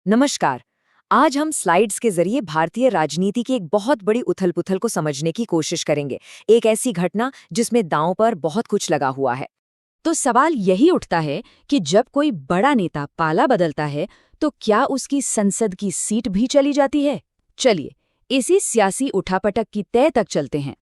नमस्कार। आज हम स्लाइड्स के जरिए भारतीय राजनीति की एक बहुत बड़ी उथल-पुथल को समझने की कोशिश करेंगे। एक ऐसी घटना जिसमें दांव पर बहुत कुछ लगा हुआ है। तो सवाल यही उठता है कि जब कोई बड़ा नेता पाला बदलता है तो क्या उसकी संसद की सीट भी चली जाती है? चलिए इसी सियासी उठापटक की तह तक चलते हैं।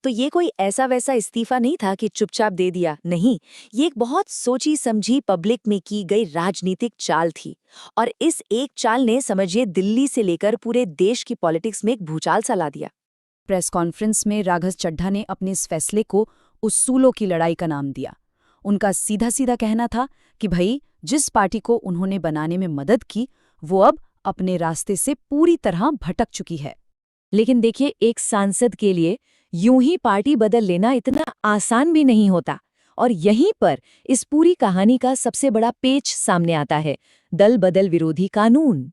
तो ये कोई ऐसा वैसा इस्तीफा नहीं था कि चुपचाप दे दिया, नहीं। ये एक बहुत सोची समझी पब्लिक में की गई राजनीतिक चाल थी। और इस एक चाल ने समझिए दिल्ली से लेकर पूरे देश की पॉलिटिक्स में एक भूचाल सा ला दिया। प्रेस कॉन्फ्रेंस में राघव चड्ढा ने अपने इस फैसले को उसूलों की लड़ाई का नाम दिया। उनका सीधा सीधा कहना था कि भाई जिस पार्टी को उन्होंने बनाने में मदद की वो अब अपने रास्ते से पूरी तरह भटक चुकी है। लेकिन देखिए, एक सांसद के लिए यूं ही पार्टी बदल लेना इतना आसान भी नहीं होता। और यहीं पर इस पूरी कहानी का सबसे बड़ा पेच सामने आता है, दल बदल विरोधी कानून।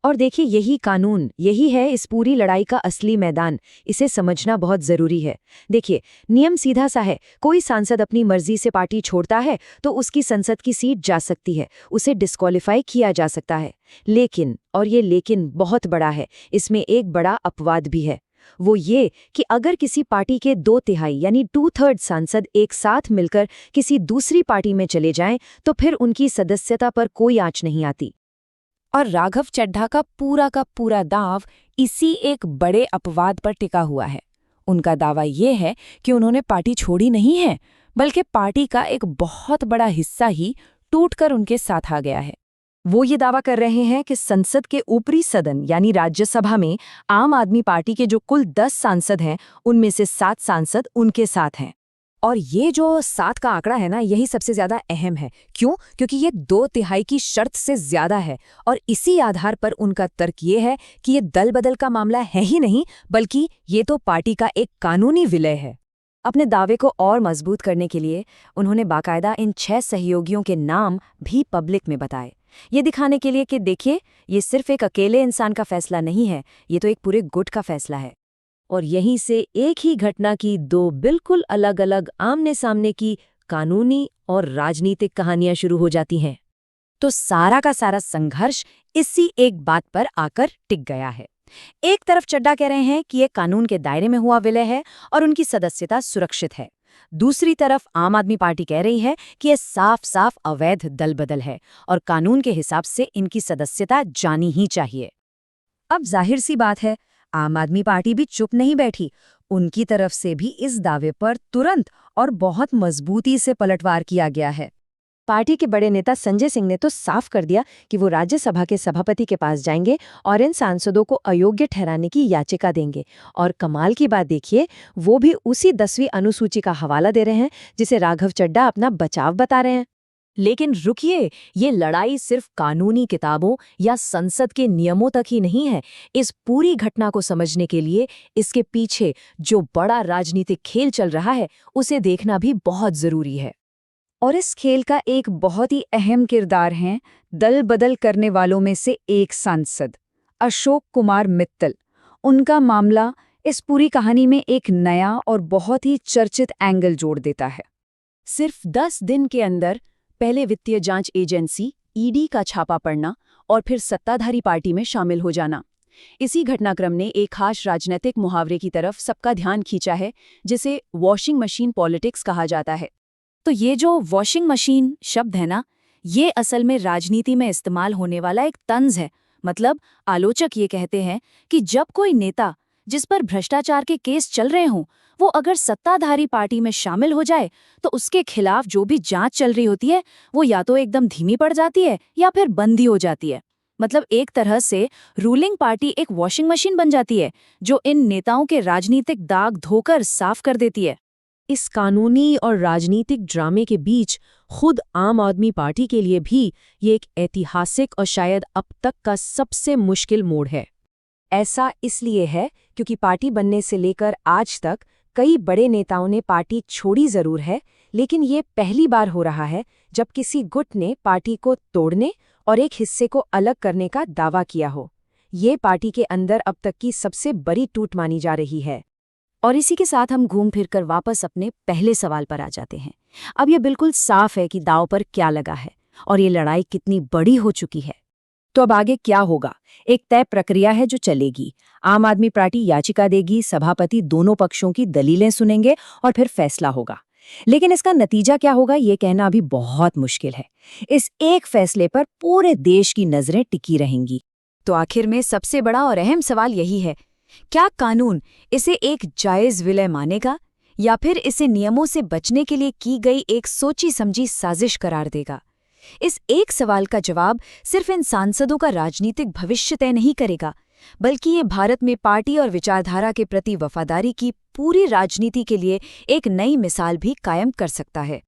और देखिए, यही कानून, यही है इस पूरी लड़ाई का असली मैदान। इसे समझना बहुत जरूरी है। देखिए, नियम सीधा सा है, कोई सांसद अपनी मर्जी से पार्टी छोड़ता है तो उसकी संसद की सीट जा सकती है, उसे डिस्क्वालीफाई किया जा सकता है। लेकिन, और ये लेकिन बहुत बड़ा है, इसमें एक बड़ा अपवाद भी है। वो ये कि अगर किसी पार्टी के 2/3 यानी 2/3 सांसद एक साथ मिलकर किसी दूसरी पार्टी में चले जाएं, तो फिर उनकी सदस्यता पर कोई आंच नहीं आती। और राघव चड्ढा का पूरा दांव इसी एक बड़े अपवाद पर टिका हुआ है। उनका दावा ये है कि उन्होंने पार्टी छोड़ी नहीं है, बल्कि पार्टी का एक बहुत बड़ा हिस्सा ही टूटकर उनके साथ आ गया है। वो ये दावा कर रहे हैं कि संसद के ऊपरी सदन यानी राज्यसभा में आम आदमी पार्टी के जो कुल 10 सांसद हैं, उनमें से 7 सांसद उनके साथ हैं। और ये जो 7 का आंकड़ा है ना, यही सबसे ज्यादा अहम है। क्यों? क्योंकि ये 2/3 की शर्त से ज्यादा है। और इसी आधार पर उनका तर्क ये है कि ये दल बदल का मामला है ही नहीं, बल्कि ये तो पार्टी का एक कानूनी विलय है। अपने दावे को और मजबूत करने के लिए उन्होंने बाकायदा इन 6 सहयोगियों के नाम भी पब्लिक में बताए। ये दिखाने के लिए कि देखिए, ये सिर्फ एक अकेले इंसान का फैसला नहीं है, ये तो एक पूरे गुट का फैसला है। और यहीं से एक ही घटना की 2 बिल्कुल अलग अलग आमने सामने की कानूनी और राजनीतिक कहानियां शुरू हो जाती हैं। तो सारा का सारा संघर्ष इसी एक बात पर आकर टिक गया है। एक तरफ चड्ढा कह रहे हैं कि ये कानून के दायरे में हुआ विलय है और उनकी सदस्यता सुरक्षित है। दूसरी तरफ आम आदमी पार्टी कह रही है कि यह साफ साफ अवैध दल बदल है और कानून के हिसाब से इनकी सदस्यता जानी ही चाहिए। अब जाहिर सी बात है, आम आदमी पार्टी भी चुप नहीं बैठी। उनकी तरफ से भी इस दावे पर तुरंत और बहुत मजबूती से पलटवार किया गया है। पार्टी के बड़े नेता संजय सिंह ने तो साफ कर दिया कि वो राज्यसभा के सभापति के पास जाएंगे और इन सांसदों को अयोग्य ठहराने की याचिका देंगे। और कमाल की बात देखिए, वो भी उसी 10वीं अनुसूची का हवाला दे रहे हैं जिसे राघव चड्ढा अपना बचाव बता रहे हैं। लेकिन रुकिए, ये लड़ाई सिर्फ कानूनी किताबों या संसद के नियमों तक ही नहीं है। इस पूरी घटना को समझने के लिए इसके पीछे जो बड़ा राजनीतिक खेल चल रहा है, उसे देखना भी बहुत जरूरी है। और इस खेल का एक बहुत ही अहम किरदार हैं दल बदल करने वालों में से एक सांसद अशोक कुमार मित्तल। उनका मामला इस पूरी कहानी में एक नया और बहुत ही चर्चित एंगल जोड़ देता है। सिर्फ 10 दिन के अंदर पहले वित्तीय जांच एजेंसी ईडी का छापा पड़ना और फिर सत्ताधारी पार्टी में शामिल हो जाना। इसी घटनाक्रम ने एक खास राजनीतिक मुहावरे की तरफ सबका ध्यान खींचा है, जिसे वॉशिंग मशीन पॉलिटिक्स कहा जाता है। तो ये जो वॉशिंग मशीन शब्द है ना, ये असल में राजनीति में इस्तेमाल होने वाला एक तंज है। मतलब आलोचक ये कहते हैं कि जब कोई नेता जिस पर भ्रष्टाचार के केस चल रहे हों, वो अगर सत्ताधारी पार्टी में शामिल हो जाए तो उसके खिलाफ जो भी जांच चल रही होती है वो या तो एकदम धीमी पड़ जाती है या फिर बंद ही हो जाती है। मतलब एक तरह से रूलिंग पार्टी एक वॉशिंग मशीन बन जाती है जो इन नेताओं के राजनीतिक दाग धोकर साफ कर देती है। इस कानूनी और राजनीतिक ड्रामे के बीच खुद आम आदमी पार्टी के लिए भी ये एक ऐतिहासिक और शायद अब तक का सबसे मुश्किल मोड़ है। ऐसा इसलिए है क्योंकि पार्टी बनने से लेकर आज तक कई बड़े नेताओं ने पार्टी छोड़ी जरूर है, लेकिन ये पहली बार हो रहा है जब किसी गुट ने पार्टी को तोड़ने और एक हिस्से को अलग करने का दावा किया हो। ये पार्टी के अंदर अब तक की सबसे बड़ी टूट मानी जा रही है। और इसी के साथ हम घूम फिर कर वापस अपने पहले सवाल पर आ जाते हैं। अब यह बिल्कुल साफ है कि दांव पर क्या लगा है और ये लड़ाई कितनी बड़ी हो चुकी है। तो अब आगे क्या होगा? एक तय प्रक्रिया है जो चलेगी। आम आदमी पार्टी याचिका देगी, सभापति दोनों पक्षों की दलीलें सुनेंगे और फिर फैसला होगा। लेकिन इसका नतीजा क्या होगा, ये कहना अभी बहुत मुश्किल है। इस एक फैसले पर पूरे देश की नजरें टिकी रहेंगी। तो आखिर में सबसे बड़ा और अहम सवाल यही है, क्या कानून इसे एक जायज विलय मानेगा या फिर इसे नियमों से बचने के लिए की गई एक सोची समझी साजिश करार देगा? इस एक सवाल का जवाब सिर्फ इन सांसदों का राजनीतिक भविष्य तय नहीं करेगा, बल्कि ये भारत में पार्टी और विचारधारा के प्रति वफादारी की पूरी राजनीति के लिए एक नई मिसाल भी कायम कर सकता है।